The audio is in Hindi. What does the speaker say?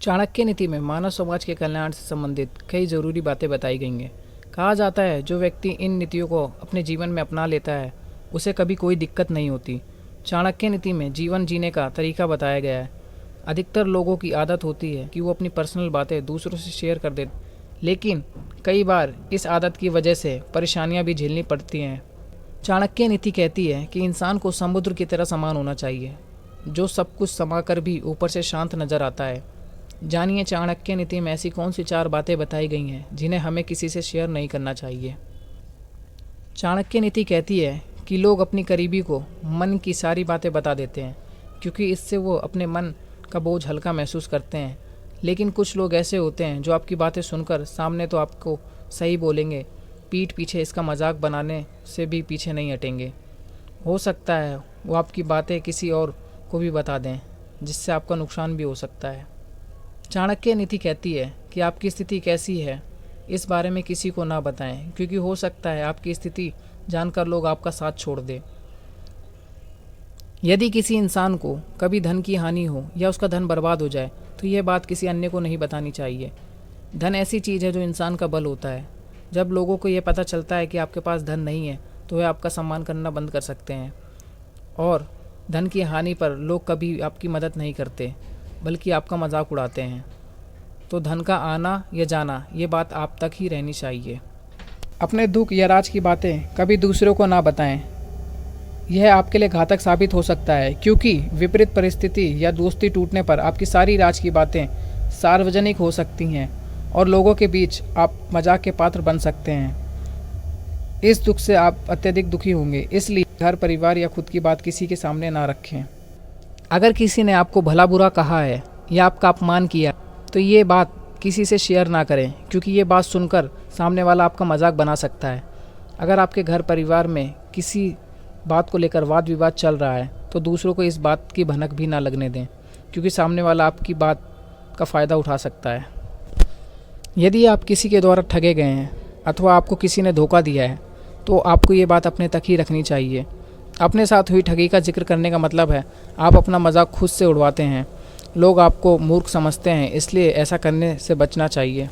चाणक्य नीति में मानव समाज के कल्याण से संबंधित कई जरूरी बातें बताई गई हैं। कहा जाता है जो व्यक्ति इन नीतियों को अपने जीवन में अपना लेता है उसे कभी कोई दिक्कत नहीं होती। चाणक्य नीति में जीवन जीने का तरीका बताया गया है। अधिकतर लोगों की आदत होती है कि वो अपनी पर्सनल बातें दूसरों से शेयर कर देते, लेकिन कई बार इस आदत की वजह से परेशानियां भी झेलनी पड़ती हैं। चाणक्य नीति कहती है कि इंसान को समुद्र की तरह समान होना चाहिए, जो सब कुछ समाकर भी ऊपर से शांत नजर आता है। जानिए चाणक्य नीति में ऐसी कौन सी 4 बातें बताई गई हैं जिन्हें हमें किसी से शेयर नहीं करना चाहिए। चाणक्य नीति कहती है कि लोग अपनी करीबी को मन की सारी बातें बता देते हैं, क्योंकि इससे वो अपने मन का बोझ हल्का महसूस करते हैं। लेकिन कुछ लोग ऐसे होते हैं जो आपकी बातें सुनकर सामने तो आपको सही बोलेंगे, पीठ पीछे इसका मजाक बनाने से भी पीछे नहीं हटेंगे। हो सकता है वो आपकी बातें किसी और को भी बता दें, जिससे आपका नुकसान भी हो सकता है। चाणक्य नीति कहती है कि आपकी स्थिति कैसी है इस बारे में किसी को ना बताएं, क्योंकि हो सकता है आपकी स्थिति जानकर लोग आपका साथ छोड़ दें। यदि किसी इंसान को कभी धन की हानि हो या उसका धन बर्बाद हो जाए तो यह बात किसी अन्य को नहीं बतानी चाहिए। धन ऐसी चीज़ है जो इंसान का बल होता है। जब लोगों को यह पता चलता है कि आपके पास धन नहीं है तो वे आपका सम्मान करना बंद कर सकते हैं, और धन की हानि पर लोग कभी आपकी मदद नहीं करते बल्कि आपका मजाक उड़ाते हैं। तो धन का आना या जाना ये बात आप तक ही रहनी चाहिए। अपने दुख या राज की बातें कभी दूसरों को ना बताएं। यह आपके लिए घातक साबित हो सकता है, क्योंकि विपरीत परिस्थिति या दोस्ती टूटने पर आपकी सारी राज की बातें सार्वजनिक हो सकती हैं और लोगों के बीच आप मजाक के पात्र बन सकते हैं। इस दुख से आप अत्यधिक दुखी होंगे, इसलिए घर, परिवार या खुद की बात किसी के सामने ना रखें। अगर किसी ने आपको भला बुरा कहा है या आपका अपमान किया तो ये बात किसी से शेयर ना करें, क्योंकि ये बात सुनकर सामने वाला आपका मजाक बना सकता है। अगर आपके घर परिवार में किसी बात को लेकर वाद विवाद चल रहा है तो दूसरों को इस बात की भनक भी ना लगने दें, क्योंकि सामने वाला आपकी बात का फ़ायदा उठा सकता है। यदि आप किसी के द्वारा ठगे गए हैं अथवा आपको किसी ने धोखा दिया है तो आपको ये बात अपने तक ही रखनी चाहिए। अपने साथ हुई ठगी का जिक्र करने का मतलब है आप अपना मजाक खुद से उड़वाते हैं। लोग आपको मूर्ख समझते हैं, इसलिए ऐसा करने से बचना चाहिए।